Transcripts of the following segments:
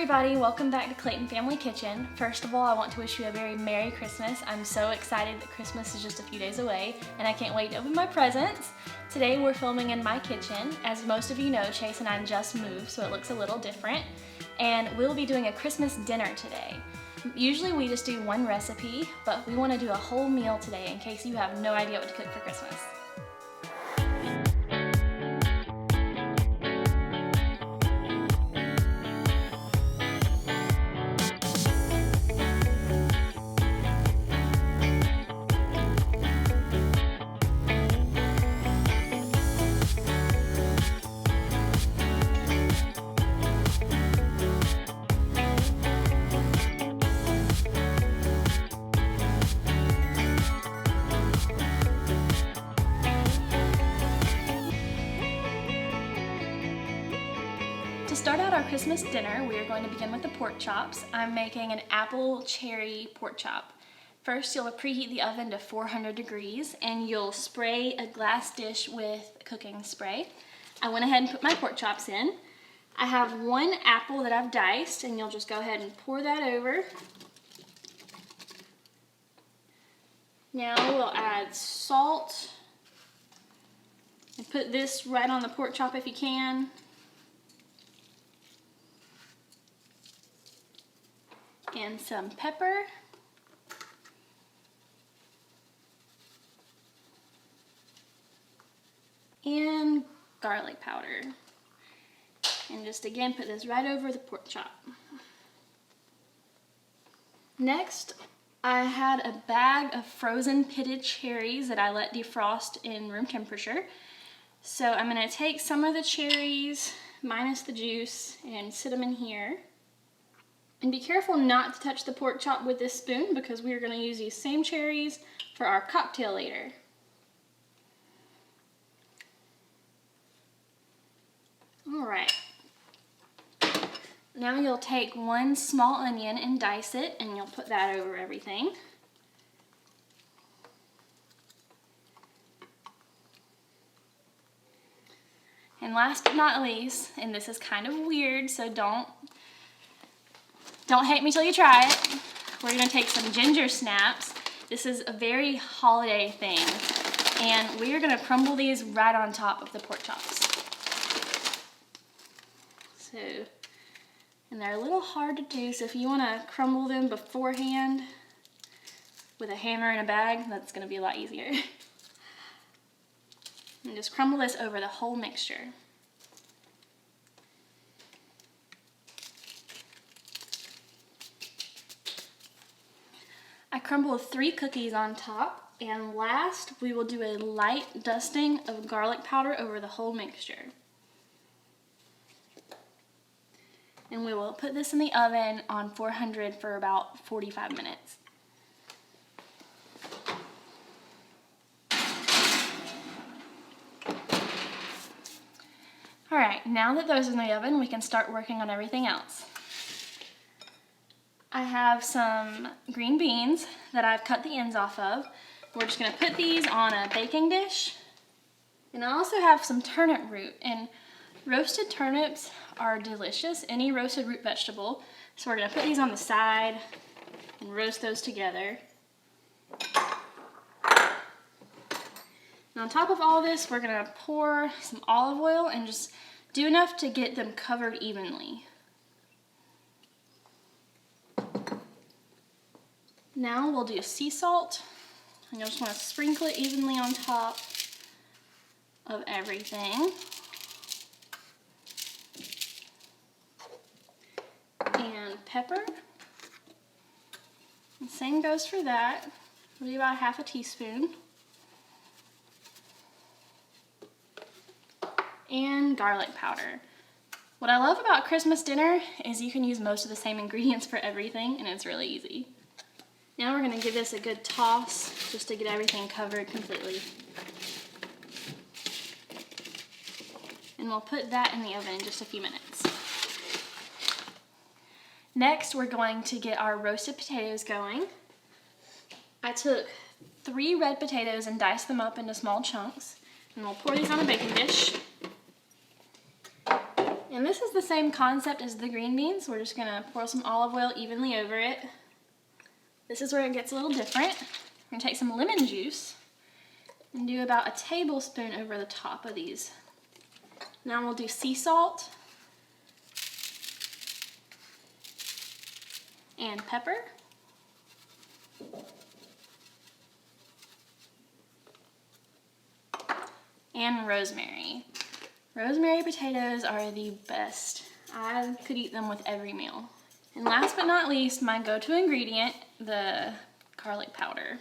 everybody, welcome back to Clayton Family Kitchen. First of all, I want to wish you a very Merry Christmas. I'm so excited that Christmas is just a few days away and I can't wait to open my presents. Today we're filming in my kitchen. As most of you know, Chase and I just moved, so it looks a little different. And we'll be doing a Christmas dinner today. Usually we just do one recipe, but we want to do a whole meal today in case you have no idea what to cook for Christmas. To start out our Christmas dinner, we are going to begin with the pork chops. I'm making an apple cherry pork chop. First, you'll preheat the oven to 400 degrees and you'll spray a glass dish with cooking spray. I went ahead and put my pork chops in. I have one apple that I've diced and you'll just go ahead and pour that over. Now we'll add salt and put this right on the pork chop if you can. And some pepper. And garlic powder. And just again, put this right over the pork chop. Next, I had a bag of frozen pitted cherries that I let defrost in room temperature. So I'm gonna take some of the cherries, minus the juice, and sit them in here. And be careful not to touch the pork chop with this spoon because we are going to use these same cherries for our cocktail later. Alright. Now you'll take one small onion and dice it and you'll put that over everything. And last but not least, and this is kind of weird, so don't hate me till you try it. We're gonna take some ginger snaps. This is a very holiday thing. And we are gonna crumble these right on top of the pork chops. So, and they're a little hard to do, so if you wanna crumble them beforehand with a hammer and a bag, that's gonna be a lot easier. And just crumble this over the whole mixture. I crumbled 3 cookies on top, and last we will do a light dusting of garlic powder over the whole mixture. And we will put this in the oven on 400 for about 45 minutes. Alright, now that those are in the oven, we can start working on everything else. I have some green beans that I've cut the ends off of. We're just gonna put these on a baking dish. And I also have some turnip root, and roasted turnips are delicious, any roasted root vegetable. So we're gonna put these on the side and roast those together. And on top of all this, we're gonna pour some olive oil and just do enough to get them covered evenly. Now we'll do sea salt, and you'll just want to sprinkle it evenly on top of everything. And pepper. And same goes for that. It'll be about half a teaspoon. And garlic powder. What I love about Christmas dinner is you can use most of the same ingredients for everything, and it's really easy. Now we're going to give this a good toss just to get everything covered completely. And we'll put that in the oven in just a few minutes. Next, we're going to get our roasted potatoes going. I took 3 red potatoes and diced them up into small chunks. And we'll pour these on a baking dish. And this is the same concept as the green beans. We're just gonna pour some olive oil evenly over it. This is where it gets a little different. We're gonna take some lemon juice and do about a tablespoon over the top of these. Now we'll do sea salt and pepper. And rosemary. Rosemary potatoes are the best. I could eat them with every meal. And last but not least, my go-to ingredient, the garlic powder.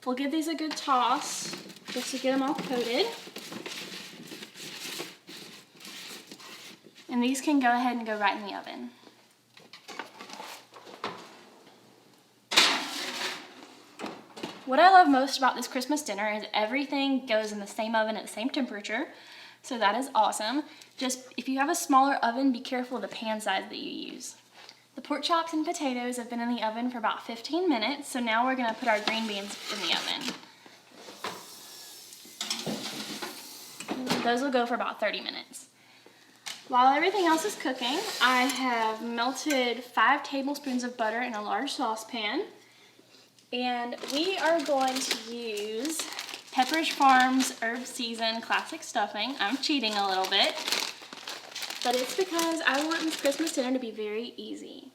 We'll give these a good toss just to get them all coated. And these can go ahead and go right in the oven. What I love most about this Christmas dinner is everything goes in the same oven at the same temperature. So that is awesome. Just if you have a smaller oven, be careful of the pan size that you use. The pork chops and potatoes have been in the oven for about 15 minutes, so now we're gonna put our green beans in the oven. Those will go for about 30 minutes. While everything else is cooking, I have melted 5 tablespoons of butter in a large saucepan, and we are going to use Pepperidge Farm's Herb Season Classic Stuffing. I'm cheating a little bit, but it's because I want this Christmas dinner to be very easy.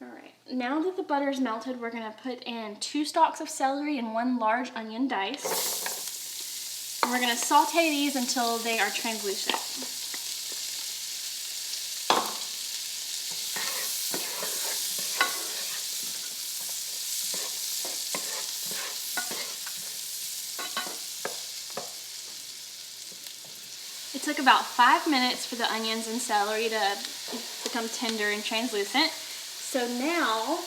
All right, now that the butter is melted, we're gonna put in 2 stalks of celery and 1 large onion diced. And we're gonna saute these until they are translucent. It took about 5 minutes for the onions and celery to become tender and translucent. So now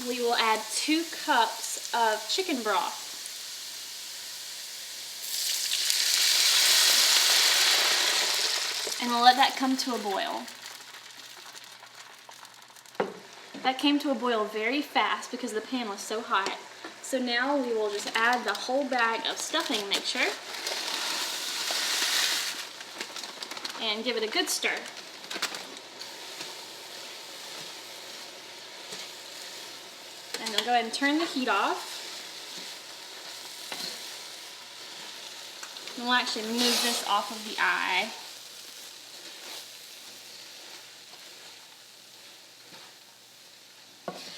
we will add 2 cups of chicken broth. And we'll let that come to a boil. That came to a boil very fast because the pan was so hot. So now we will just add the whole bag of stuffing mixture and give it a good stir. And then go ahead and turn the heat off. And we'll actually move this off of the eye.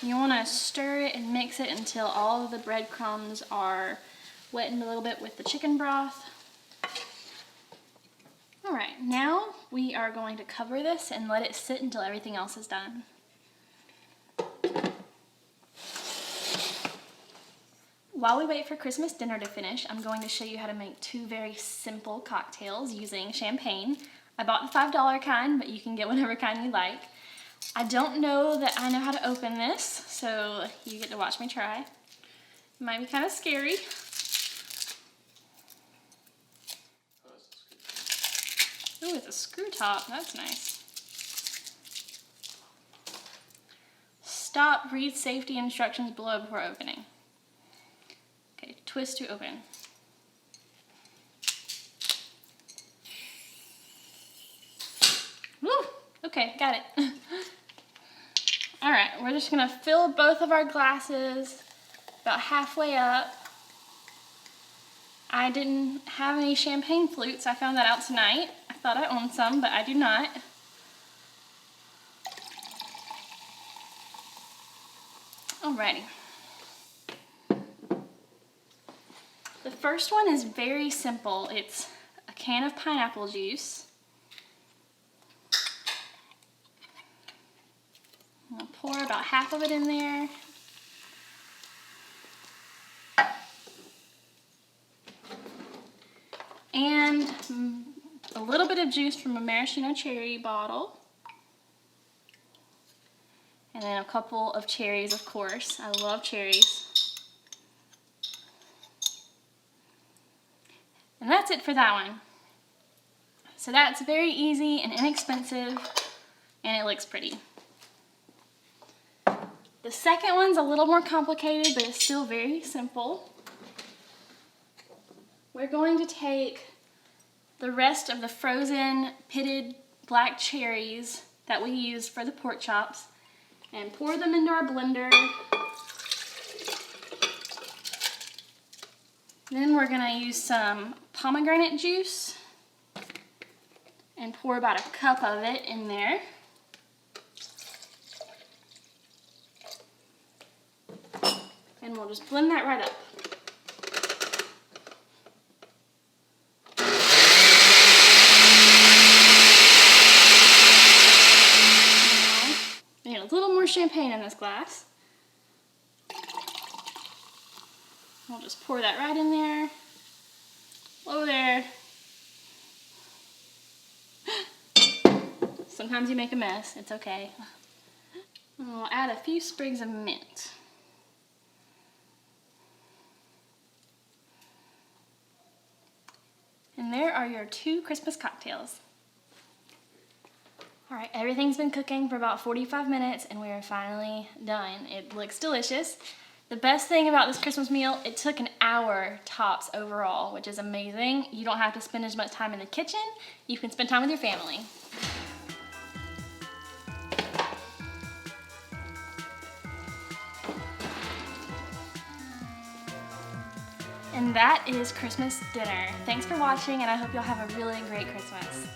You want to stir it and mix it until all of the breadcrumbs are wetted a little bit with the chicken broth. All right, now we are going to cover this and let it sit until everything else is done. While we wait for Christmas dinner to finish, I'm going to show you how to make 2 very simple cocktails using champagne. I bought the $5 kind, but you can get whatever kind you like. I don't know that I know how to open this, so you get to watch me try. It might be kind of scary. Ooh, it's a screw top. That's nice. Stop, read safety instructions below before opening. Okay, twist to open. Woo! Okay, got it. All right, we're just gonna fill both of our glasses about halfway up. I didn't have any champagne flutes. I found that out tonight. I thought I owned some, but I do not. Alrighty. The first one is very simple. It's a can of pineapple juice. I'll pour about half of it in there. And a little bit of juice from a maraschino cherry bottle. And then a couple of cherries, of course. I love cherries. And that's it for that one. So that's very easy and inexpensive, and it looks pretty. The second one's a little more complicated, but it's still very simple. we're going to take the rest of the frozen pitted black cherries that we used for the pork chops and pour them into our blender. Then we're gonna use some pomegranate juice and pour about a cup of it in there. And we'll just blend that right up. Now, we need a little more champagne in this glass. We'll just pour that right in there. Whoa there. Sometimes you make a mess, it's okay. And we'll add a few sprigs of mint. And there are your 2 Christmas cocktails. All right, everything's been cooking for about 45 minutes and we are finally done. It looks delicious. The best thing about this Christmas meal, it took an hour tops overall, which is amazing. You don't have to spend as much time in the kitchen. You can spend time with your family. And that is Christmas dinner. Thanks for watching, and I hope you'll have a really great Christmas.